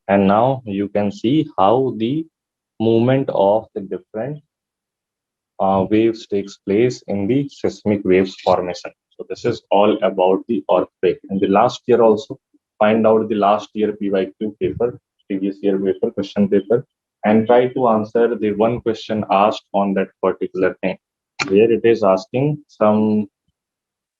And now you can see how the movement of the different waves takes place in the seismic waves formation. So this is all about the earthquake. And the last year also, find out the last year PYQ paper, previous year paper, question paper, and try to answer the one question asked on that particular thing, where it is asking some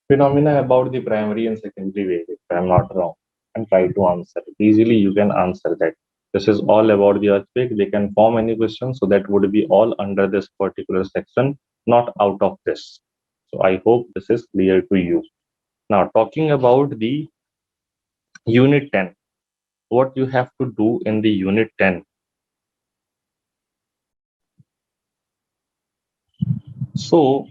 phenomena about the primary and secondary wave, if I'm not wrong, and try to answer it. Easily you can answer that. This is all about the earthquake. They can form any question, so that would be all under this particular section, not out of this. So I hope this is clear to you. Now, talking about the Unit 10, what you have to do in the Unit 10. So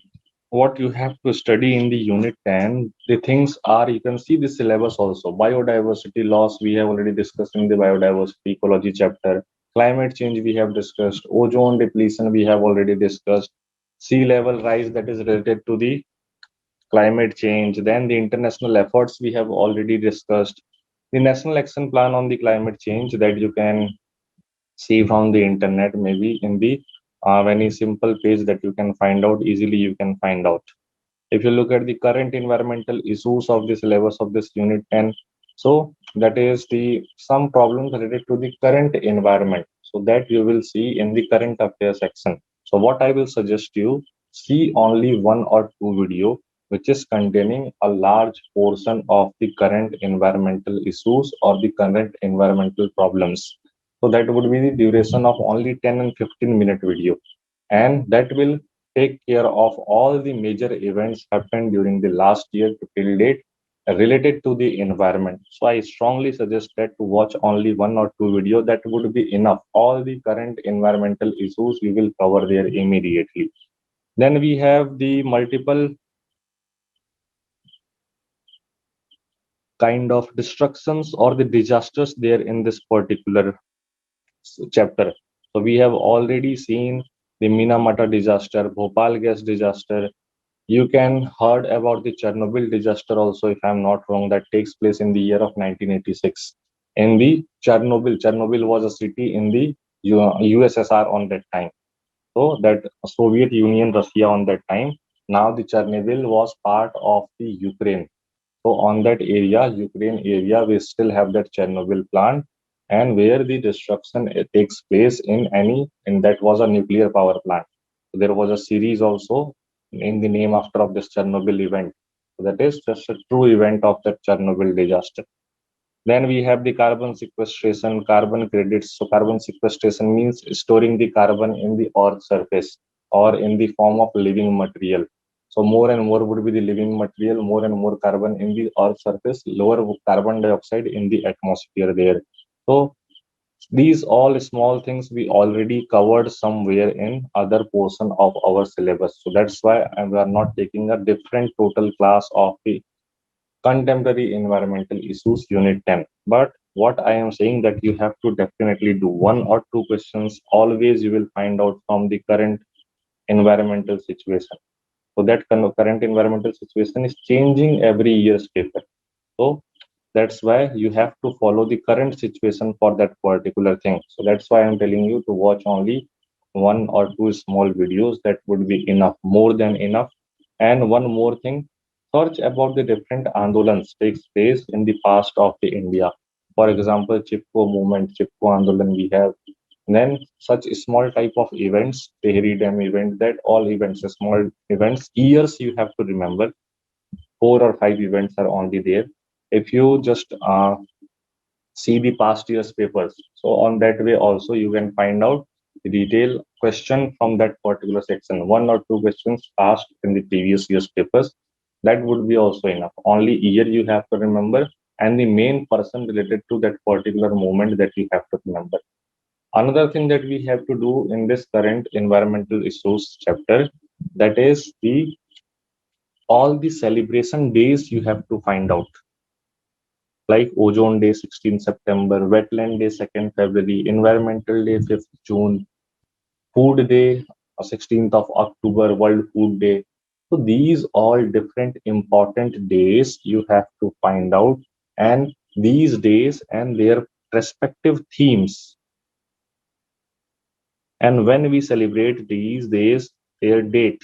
what you have to study in the Unit 10, the things are, you can see the syllabus also. Biodiversity loss, we have already discussed in the biodiversity ecology chapter. Climate change, we have discussed. Ozone depletion, we have already discussed. Sea level rise, that is related to the climate change. Then the international efforts, we have already discussed. The National Action Plan on the Climate Change, that you can see from the internet, maybe in the very simple page that you can find out easily, you can find out. If you look at the current environmental issues of the syllabus of this Unit 10, so that is the some problems related to the current environment, so that you will see in the current affairs section. So what I will suggest you, see only one or two video which is containing a large portion of the current environmental issues or the current environmental problems. So that would be the duration of only 10 and 15-minute video, and that will take care of all the major events happened during the last year to till date related to the environment. So I strongly suggest that to watch only one or two video. That would be enough. All the current environmental issues we will cover there immediately. Then we have the multiple kind of destructions or the disasters there in this particular chapter. So we have already seen the Minamata disaster, Bhopal gas disaster. You can heard about the Chernobyl disaster also, if I'm not wrong, that takes place in the year of 1986. In the Chernobyl was a city in the USSR on that time. So that Soviet Union, Russia on that time. Now the Chernobyl was part of the Ukraine. So on that area, Ukraine area, we still have that Chernobyl plant, and where the destruction takes place in any, and that was a nuclear power plant. So there was a series also in the name after of this Chernobyl event. So that is just a true event of that Chernobyl disaster. Then we have the carbon sequestration, carbon credits. So carbon sequestration means storing the carbon in the earth surface or in the form of living material. So more and more would be the living material, more and more carbon in the earth surface, lower carbon dioxide in the atmosphere there. So these all small things we already covered somewhere in other portion of our syllabus. So that's why we are not taking a different total class of the contemporary environmental issues Unit 10. But what I am saying that you have to definitely do one or two questions always you will find out from the current environmental situation. So that kind of current environmental situation is changing every year's paper. So that's why you have to follow the current situation for that particular thing. So that's why I'm telling you to watch only one or two small videos. That would be enough, more than enough. And one more thing, search about the different andolans takes place in the past of the India. For example, Chipko movement, Chipko andolan we have. Then such small type of events, Tehri Dam event, that all events, small events, years you have to remember. 4 or 5 events are only there. If you just see the past year's papers, so on that way also you can find out the detailed question from that particular section. One or two questions asked in the previous year's papers. That would be also enough. Only year you have to remember and the main person related to that particular moment that you have to remember. Another thing that we have to do in this current environmental issues chapter, that is the all the celebration days you have to find out, like Ozone Day 16 September, Wetland Day 2nd February, Environmental Day 5th June, Food Day 16th of October, World Food Day. So these all different important days you have to find out, and these days and their respective themes. And when we celebrate these days, their date,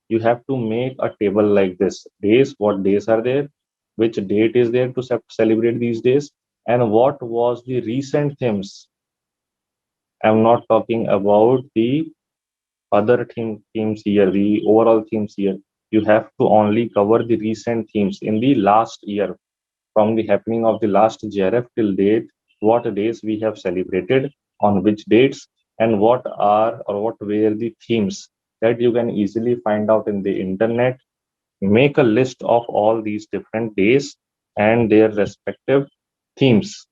you have to make a table like this. Days, what days are there? Which date is there to celebrate these days? And what was the recent themes? I'm not talking about the other themes here, the overall themes here. You have to only cover the recent themes in the last year, from the happening of the last JRF till date, what days we have celebrated, on which dates, and what are or what were the themes that you can easily find out in the internet. Make a list of all these different days and their respective themes.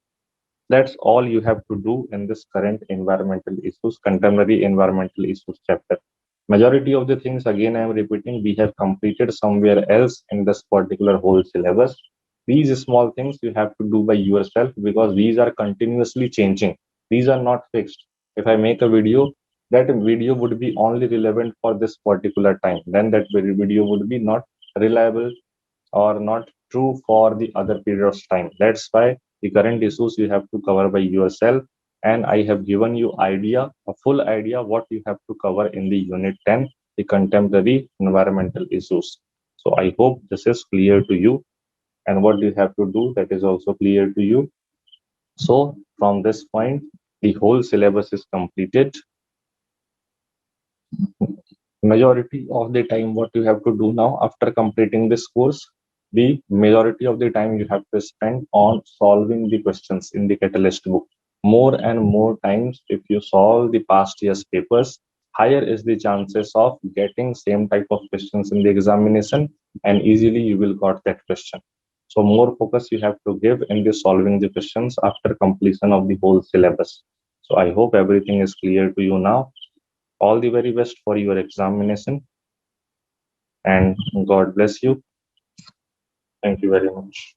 That's all you have to do in this current environmental issues, contemporary environmental issues chapter. Majority of the things, again, I am repeating, we have completed somewhere else in this particular whole syllabus. These small things you have to do by yourself because these are continuously changing. These are not fixed. If I make a video, that video would be only relevant for this particular time. Then that video would be not reliable or not true for the other period of time. That's why the current issues you have to cover by yourself. And I have given you idea, a full idea what you have to cover in the unit 10, the contemporary environmental issues. So I hope this is clear to you. And what you have to do, that is also clear to you. So from this point, the whole syllabus is completed. Majority of the time, what you have to do now after completing this course, the majority of the time you have to spend on solving the questions in the catalyst book. More and more times, if you solve the past year's papers, higher is the chances of getting same type of questions in the examination, and easily you will got that question. So more focus you have to give in the solving the questions after completion of the whole syllabus. So I hope everything is clear to you now. All the very best for your examination, and God bless you. Thank you very much.